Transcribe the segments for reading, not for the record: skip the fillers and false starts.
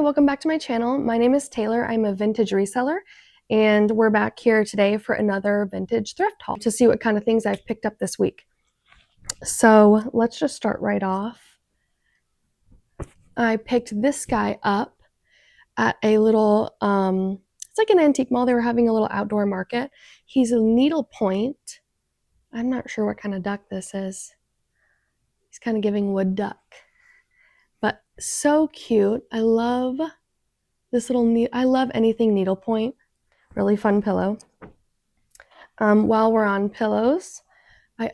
welcome back to my channel. My name is Taylor. I'm a vintage reseller, and we're back here today for another vintage thrift haul to see what kind of things I've picked up this week. So let's just start right off. I picked this guy up at a little, it's like an antique mall. They were having a little outdoor market. He's a needlepoint. I'm not sure what kind of duck this is. He's kind of giving wood duck, but so cute. I love this little, I love anything needlepoint. Really fun pillow. While we're on pillows, I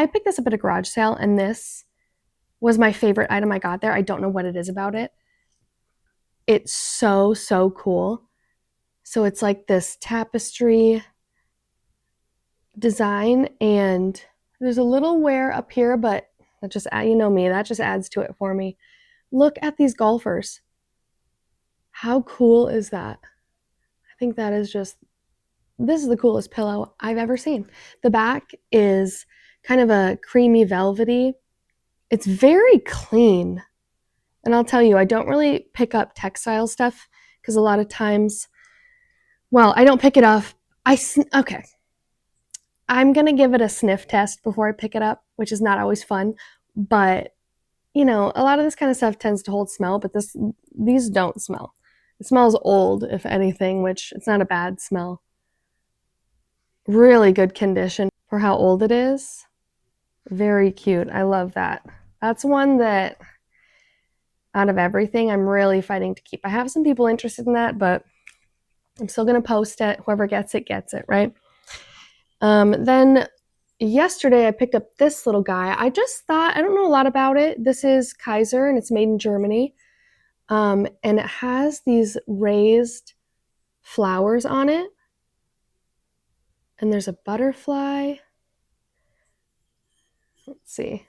picked this up at a garage sale, and this was my favorite item I got there. I don't know what it is about it. It's so cool. So it's like this tapestry design, and there's a little wear up here, but that just, you know me, that just adds to it for me. Look at these golfers. How cool is that? I think that is just, this is the coolest pillow I've ever seen. The back is kind of a creamy velvety. It's very clean. And I'll tell you, I don't really pick up textile stuff because a lot of times, well, I don't pick it up. Okay. I'm going to give it a sniff test before I pick it up, which is not always fun. But, you know, a lot of this kind of stuff tends to hold smell, but these don't smell. It smells old, if anything, which it's not a bad smell. Really good condition for how old it is. Very cute. I love that. That's one that, out of everything, I'm really fighting to keep. I have some people interested in that, but I'm still going to post it. Whoever gets it, right? Then yesterday I picked up this little guy. I just thought, I don't know a lot about it. This is Kaiser, and it's made in Germany. And it has these raised flowers on it. And there's a butterfly. Let's see.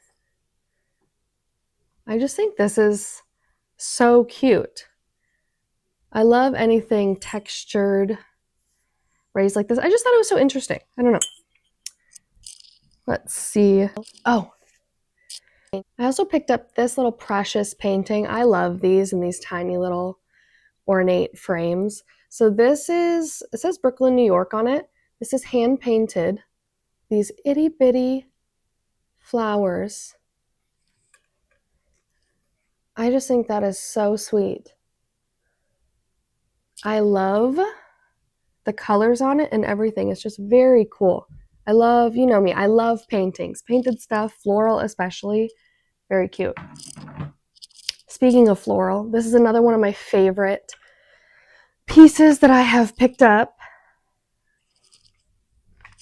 I just think this is so cute. I love anything textured, raised like this. I just thought it was so interesting. I don't know. Let's see. Oh, I also picked up this little precious painting. I love these in these tiny little ornate frames. So this is, it says Brooklyn, New York on it. This is hand painted. These itty bitty flowers. I just think that is so sweet. I love the colors on it and everything. It's just very cool. I love, you know me, I love paintings. Painted stuff, floral especially. Very cute. Speaking of floral, this is another one of my favorite pieces that I have picked up.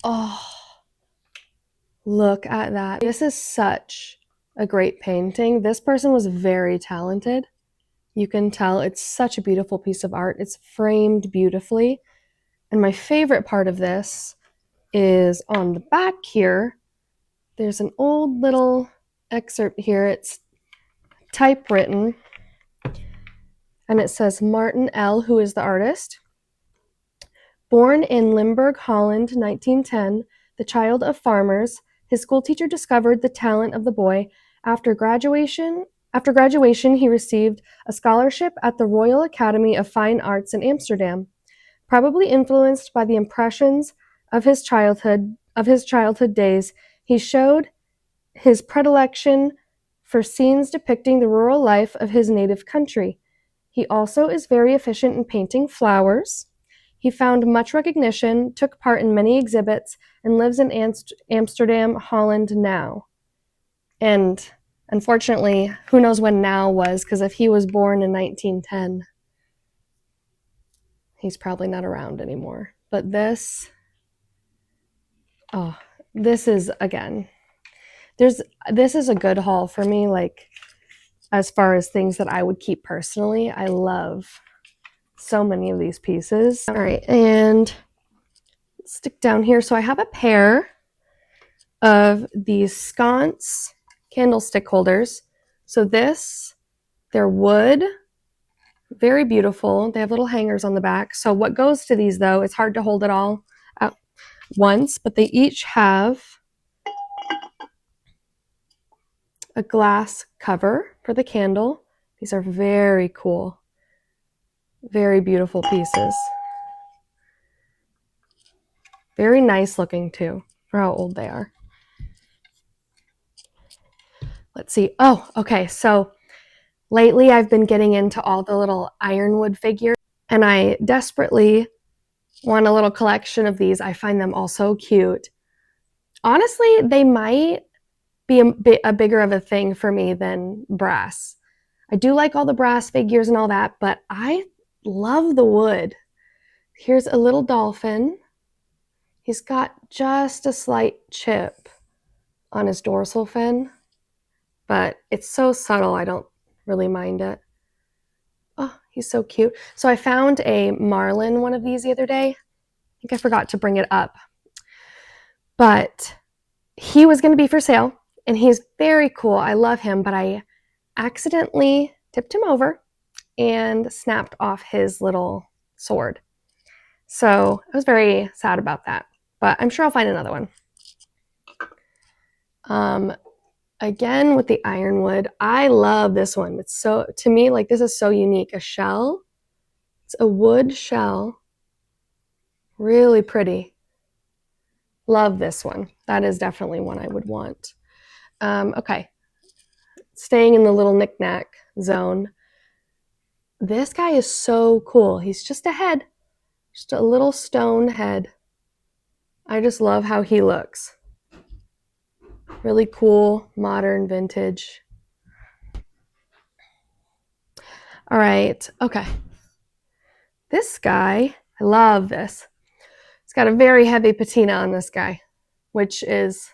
Oh, look at that. This is such a great painting. This person was very talented. You can tell it's such a beautiful piece of art. It's framed beautifully. And my favorite part of this is on the back here. There's an old little excerpt here. It's typewritten. And it says Martin L., who is the artist. Born in Limburg, Holland, 1910, the child of farmers, his schoolteacher discovered the talent of the boy. After graduation, he received a scholarship at the Royal Academy of Fine Arts in Amsterdam. Probably influenced by the impressions of his childhood days, he showed his predilection for scenes depicting the rural life of his native country. He also is very efficient in painting flowers. He found much recognition, took part in many exhibits, and lives in Amsterdam, Holland now. And unfortunately, who knows when now was, because if he was born in 1910, he's probably not around anymore. But this is, again, this is a good haul for me, like, as far as things that I would keep personally. I love so many of these pieces. All right, and stick down here. So I have a pair of these sconce candlestick holders. So they're wood, very beautiful. They have little hangers on the back. So what goes to these, though, it's hard to hold it all at once, but they each have a glass cover for the candle, These are very cool. Very beautiful pieces. Very nice looking too, for how old they are. Let's see. Oh, okay. So lately I've been getting into all the little ironwood figures, and I desperately want a little collection of these. I find them all so cute. Honestly, they might be a bigger of a thing for me than brass. I do like all the brass figures and all that, but I love the wood. Here's a little dolphin. He's got just a slight chip on his dorsal fin, but it's so subtle I don't really mind it. Oh, he's so cute. So I found a marlin one of these the other day. I think I forgot to bring it up. But he was going to be for sale, and he's very cool. I love him, but I accidentally tipped him over and snapped off his little sword. So I was very sad about that, but I'm sure I'll find another one. Again, with the ironwood, I love this one. It's so, to me, like, this is so unique. A shell. It's a wood shell. Really pretty. Love this one. That is definitely one I would want. Okay. Staying in the little knick-knack zone. This guy is so cool. He's just a head. Just a little stone head. I just love how he looks. Really cool, modern, vintage. All right, okay. This guy, I love this. It's got a very heavy patina on this guy, which is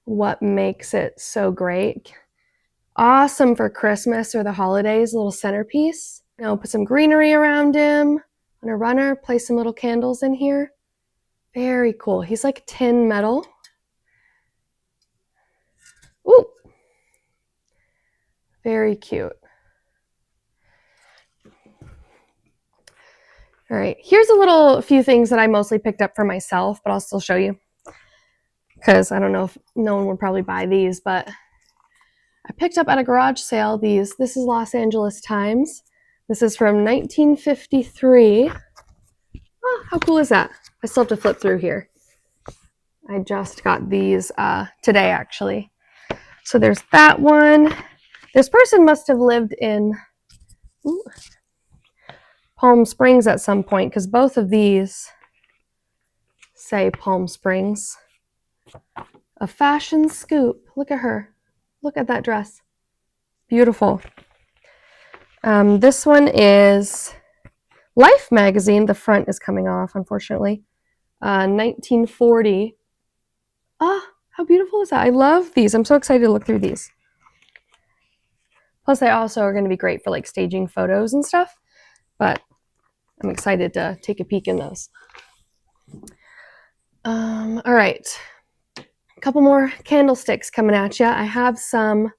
what makes it so great. Awesome for Christmas or the holidays, a little centerpiece. You know, put some greenery around him on a runner, place some little candles in here. Very cool. He's like tin metal. Ooh, very cute. All right, here's a few things that I mostly picked up for myself, but I'll still show you because I don't know if no one would probably buy these, but I picked up at a garage sale these. This is Los Angeles Times. This is from 1953. Oh, how cool is that? I still have to flip through here. I just got these today, actually. So there's that one. This person must have lived in Palm Springs at some point because both of these say Palm Springs. A fashion scoop. Look at her. Look at that dress. Beautiful. This one is Life magazine. The front is coming off, unfortunately. 1940. Ah, how beautiful is that? I love these. I'm so excited to look through these. Plus, they also are going to be great for like staging photos and stuff. But I'm excited to take a peek in those. All right. A couple more candlesticks coming at you. I have some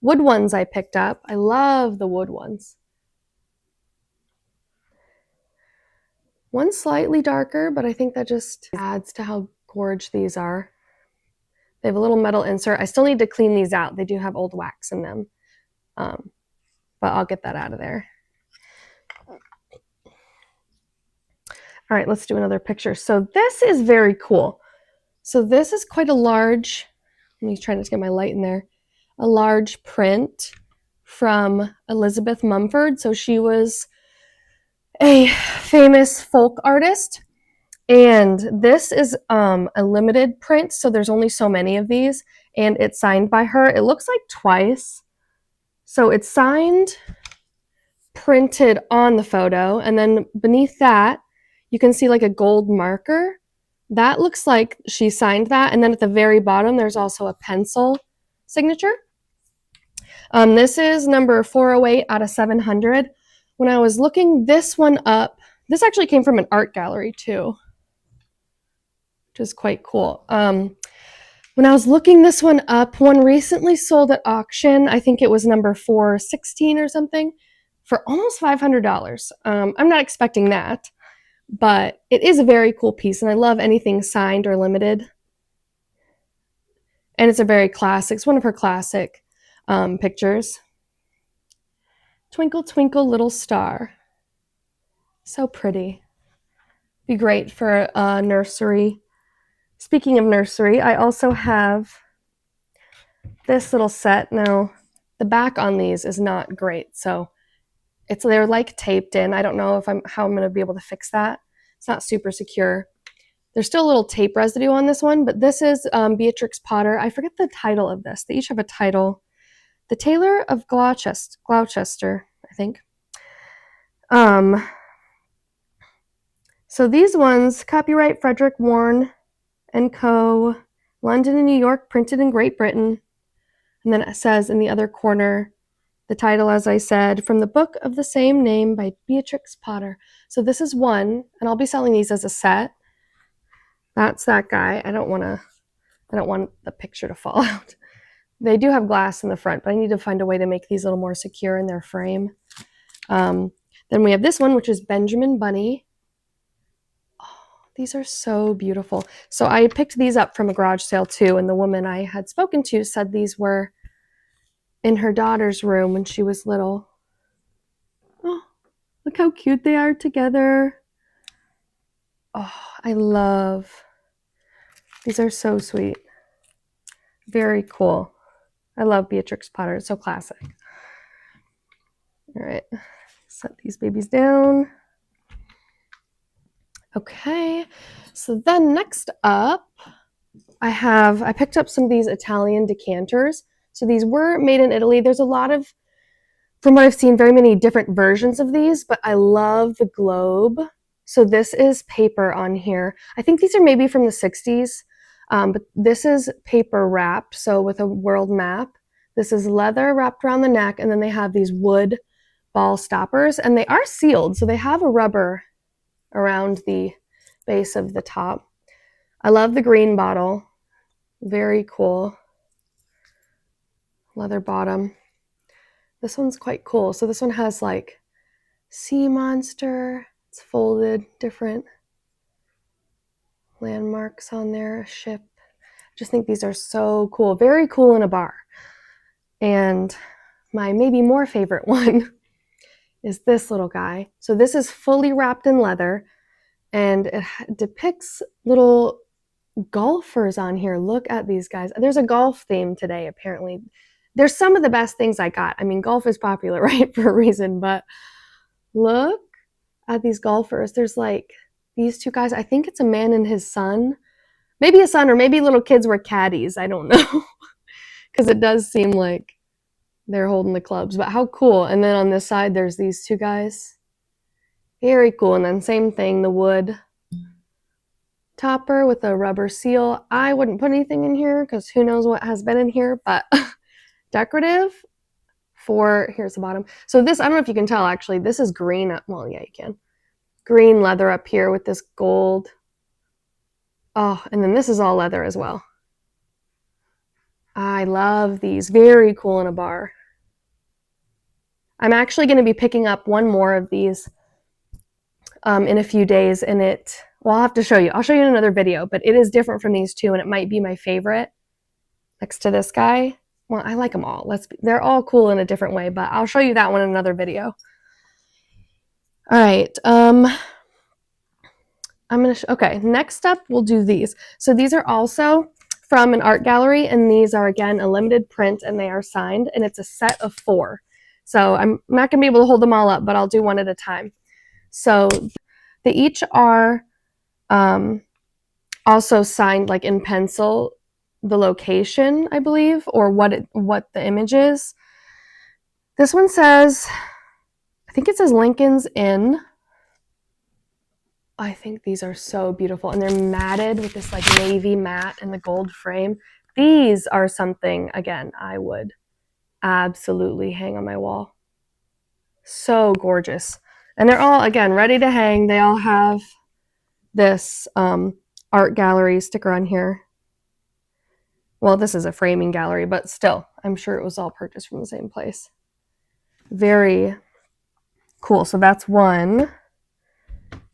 wood ones I picked up. I love the wood ones. One's slightly darker, but I think that just adds to how gorgeous these are. They have a little metal insert. I still need to clean these out. They do have old wax in them, but I'll get that out of there. All right, let's do another picture. So this is very cool. So this is quite a large, let me try to get my light in there, a large print from Elizabeth Mumford. So she was a famous folk artist. And this is a limited print, so there's only so many of these, and it's signed by her. It looks like twice. So it's signed, printed on the photo, and then beneath that, you can see like a gold marker. That looks like she signed that, and then at the very bottom, there's also a pencil signature. This is number 408 out of 700. When I was looking this one up, this actually came from an art gallery too, which is quite cool. When I was looking this one up, one recently sold at auction. I think it was number 416 or something for almost $500. I'm not expecting that, but it is a very cool piece, and I love anything signed or limited. And it's a very classic, it's one of her classic pictures. Twinkle, twinkle, little star. So pretty. Be great for a nursery. Speaking of nursery, I also have this little set. Now, the back on these is not great, so they're like taped in. I don't know how I'm going to be able to fix that. It's not super secure. There's still a little tape residue on this one, but this is Beatrix Potter. I forget the title of this. They each have a title. The Tailor of Gloucester, I think. So these ones, copyright Frederick Warne and Co., London and New York, printed in Great Britain. And then it says in the other corner, the title, as I said, from the book of the same name by Beatrix Potter. So this is one, and I'll be selling these as a set. That's that guy. I don't want the picture to fall out. They do have glass in the front, but I need to find a way to make these a little more secure in their frame. Then we have this one, which is Benjamin Bunny. Oh, these are so beautiful. So I picked these up from a garage sale too, and the woman I had spoken to said these were in her daughter's room when she was little. Oh, look how cute they are together. Oh, I love. These are so sweet. Very cool. I love Beatrix Potter. It's so classic. All right, set these babies down. Okay, so then next up, I picked up some of these Italian decanters. So these were made in Italy. There's a lot of, from what I've seen, very many different versions of these, but I love the globe. So this is paper on here. I think these are maybe from the 60s, but this is paper wrapped, so with a world map. This is leather wrapped around the neck, and then they have these wood ball stoppers, and they are sealed, so they have a rubber around the base of the top. I love the green bottle. Very cool. Leather bottom. This one's quite cool. So this one has like sea monster. It's folded, different landmarks on there, a ship. I just think these are so cool. Very cool in a bar. And my maybe more favorite one is this little guy. So this is fully wrapped in leather, and it depicts little golfers on here. Look at these guys. There's a golf theme today, apparently. There's some of the best things I got. I mean, golf is popular, right, for a reason, but look at these golfers. There's like these two guys. I think it's a man and his son. Maybe a son, or maybe little kids were caddies. I don't know. Because it does seem like they're holding the clubs, but how cool. And then on this side, there's these two guys. Very cool. And then same thing, the wood topper with a rubber seal. I wouldn't put anything in here because who knows what has been in here, but decorative for, here's the bottom. So this, I don't know if you can tell actually, this is green. Well, yeah, you can. Green leather up here with this gold. Oh, and then this is all leather as well. I love these. Very cool in a bar. I'm actually going to be picking up one more of these in a few days, and well, I'll have to show you. I'll show you in another video, but it is different from these two, and it might be my favorite next to this guy. Well, I like them all. They're all cool in a different way, but I'll show you that one in another video. All right. Okay, next up, we'll do these. So these are also from an art gallery, and these are, again, a limited print, and they are signed, and it's a set of 4. So I'm not going to be able to hold them all up, but I'll do one at a time. So they each are also signed like in pencil, the location, I believe, or what the image is. This one says, I think it says Lincoln's Inn. I think these are so beautiful, and they're matted with this like navy matte and the gold frame. These are something, again, I would absolutely hang on my wall. So gorgeous. And they're all, again, ready to hang. They all have this art gallery sticker on here. Well, this is a framing gallery, but still, I'm sure it was all purchased from the same place. Very cool. So that's one.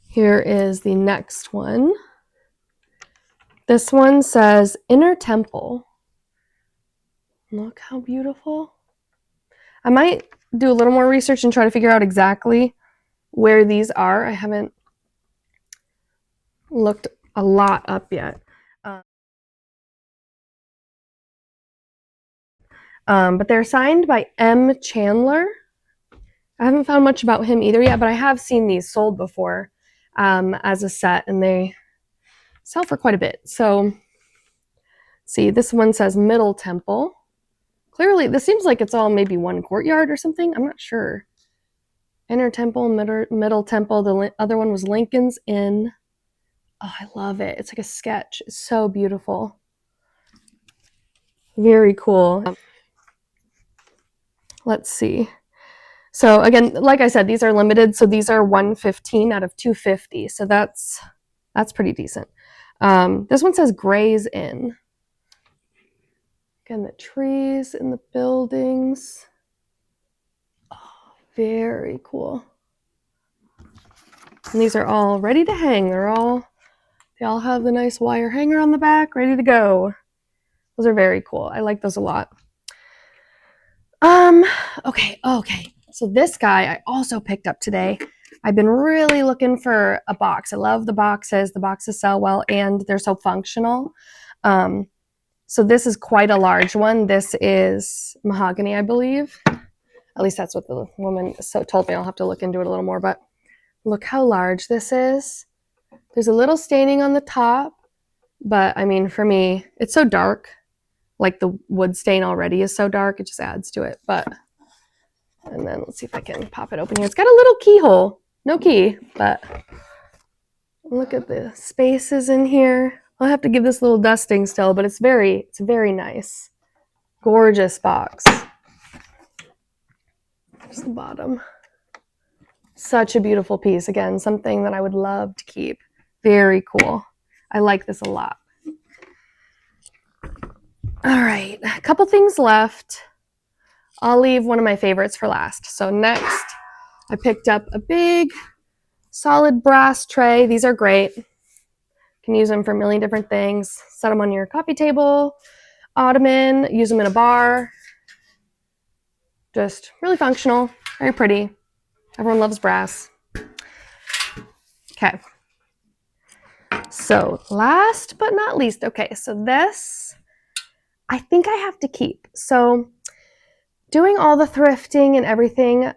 Here is the next one. This one says Inner Temple. Look how beautiful. I might do a little more research and try to figure out exactly where these are. I haven't looked a lot up yet. But they're signed by M. Chandler. I haven't found much about him either yet, but I have seen these sold before as a set, and they sell for quite a bit. So, see, this one says Middle Temple. Clearly, this seems like it's all maybe one courtyard or something. I'm not sure. Inner Temple, Middle Temple. The other one was Lincoln's Inn. Oh, I love it. It's like a sketch. It's so beautiful. Very cool. Let's see. So again, like I said, these are limited. So these are 115 out of 250. So that's pretty decent. This one says Gray's Inn. Again, the trees and the buildings. Oh, very cool. And these are all ready to hang. They all have the nice wire hanger on the back, ready to go. Those are very cool. I like those a lot. Okay. So this guy I also picked up today. I've been really looking for a box. I love the boxes. The boxes sell well and they're so functional. So this is quite a large one. This is mahogany, I believe. At least that's what the woman told me. I'll have to look into it a little more, but look how large this is. There's a little staining on the top, but I mean, for me, it's so dark. Like the wood stain already is so dark, it just adds to it. And then let's see if I can pop it open here. It's got a little keyhole, no key, but look at the spaces in here. I'll have to give this a little dusting still, but it's very nice. Gorgeous box. There's the bottom. Such a beautiful piece. Again, something that I would love to keep. Very cool. I like this a lot. All right, a couple things left. I'll leave one of my favorites for last. So next, I picked up a big, solid brass tray. These are great. You can use them for a million different things. Set them on your coffee table, ottoman, use them in a bar. Just really functional, very pretty. Everyone loves brass. Okay. So last but not least, okay, so this I think I have to keep. So doing all the thrifting and everything,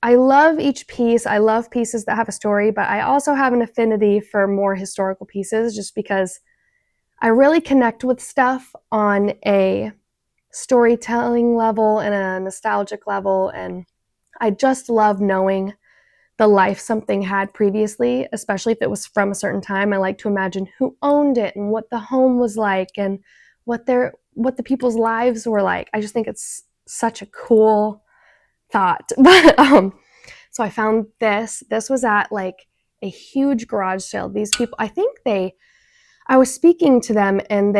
I love each piece. I love pieces that have a story, but I also have an affinity for more historical pieces just because I really connect with stuff on a storytelling level and a nostalgic level, and I just love knowing the life something had previously, especially if it was from a certain time. I like to imagine who owned it and what the home was like and what the people's lives were like. I just think it's such a cool thought. But so I found this. This was at like a huge garage sale. These people, I was speaking to them and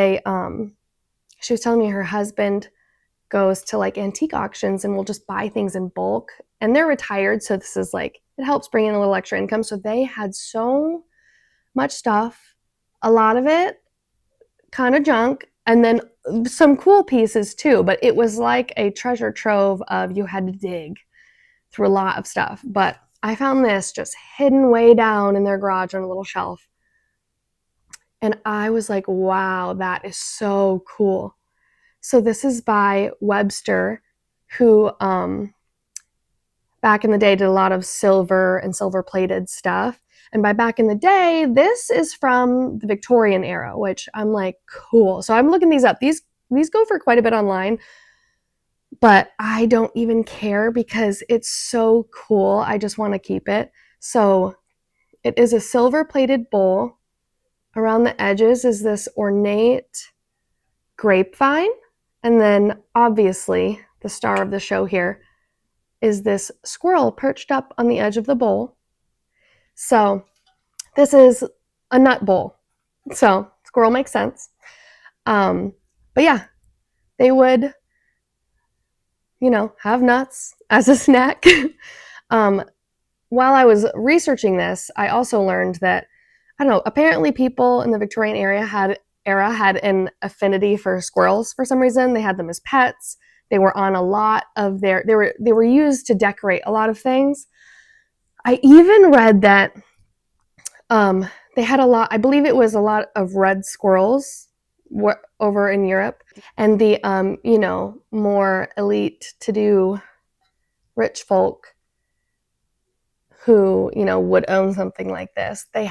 she was telling me her husband goes to like antique auctions and will just buy things in bulk. And they're retired, so this is like, it helps bring in a little extra income. So they had so much stuff, a lot of it kind of junk, and then some cool pieces too. But it was like a treasure trove of you had to dig through a lot of stuff. But I found this just hidden way down in their garage on a little shelf. And I was like, wow, that is so cool. So this is by Webster, who back in the day did a lot of silver and silver plated stuff. And by back in the day, this is from the Victorian era, which I'm like, cool. So I'm looking these up. These go for quite a bit online, but I don't even care because it's so cool. I just want to keep it. So it is a silver plated bowl. Around the edges is this ornate grapevine. And then obviously the star of the show here is this squirrel perched up on the edge of the bowl. So this is a nut bowl. So squirrel makes sense. But yeah, they would, have nuts as a snack. While I was researching this, I also learned that, I don't know, apparently people in the Victorian era had an affinity for squirrels for some reason. They had them as pets. They were on a lot of they were used to decorate a lot of things. I even read that they had a lot, I believe it was a lot of red squirrels over in Europe, and the more elite to do rich folk who would own something like this, they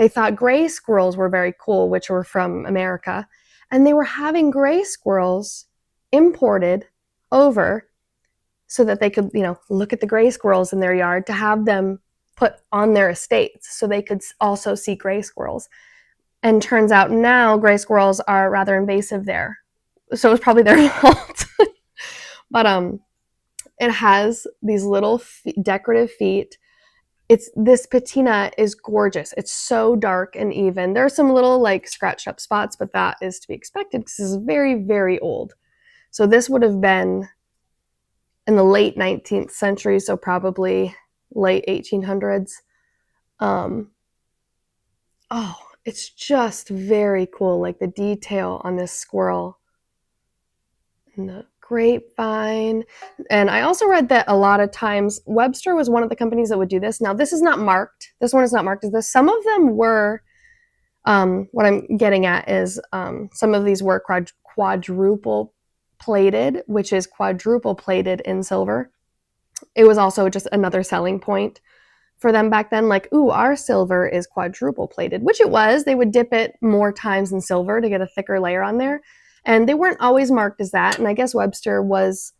thought gray squirrels were very cool, which were from America, and they were having gray squirrels imported over so that they could look at the gray squirrels in their yard, to have them put on their estates so they could also see gray squirrels. And turns out now gray squirrels are rather invasive there, so it's probably their fault. But it has these little decorative feet. This patina is gorgeous. It's so dark and even. There are some little like scratched up spots, but that is to be expected because this is very, very old. So this would have been in the late 19th century, so probably late 1800s. It's just very cool, like the detail on this squirrel and the grapevine. And I also read that a lot of times Webster was one of the companies that would do this. Now this is not marked. This one is not marked as this. Some of them were, what I'm getting at is some of these were quadruple plated, which is quadruple plated in silver. It was also just another selling point for them back then, like, ooh, our silver is quadruple plated, which it was. They would dip it more times in silver to get a thicker layer on there. And they weren't always marked as that. And I guess Webster was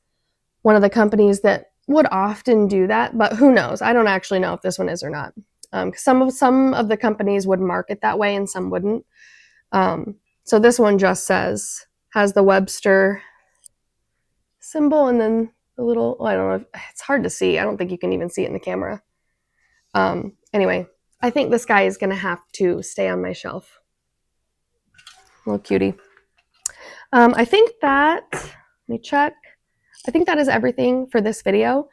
one of the companies that would often do that, but who knows? I don't actually know if this one is or not. Some of the companies would mark it that way and some wouldn't. So this one just has the Webster symbol and then the little, I don't know, it's hard to see. I don't think you can even see it in the camera. Anyway, I think this guy is going to have to stay on my shelf. Little cutie. I think that, let me check. I think that is everything for this video.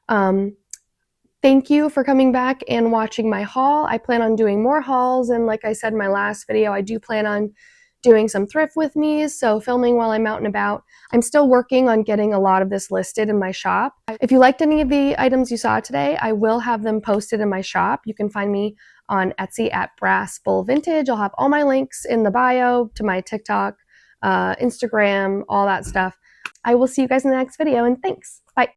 Thank you for coming back and watching my haul. I plan on doing more hauls, and like I said in my last video, I do plan on doing some thrift with me, so filming while I'm out and about. I'm still working on getting a lot of this listed in my shop. If you liked any of the items you saw today, I will have them posted in my shop. You can find me on Etsy at Brass Bull Vintage. I'll have all my links in the bio to my TikTok, Instagram, all that stuff. I will see you guys in the next video, and thanks.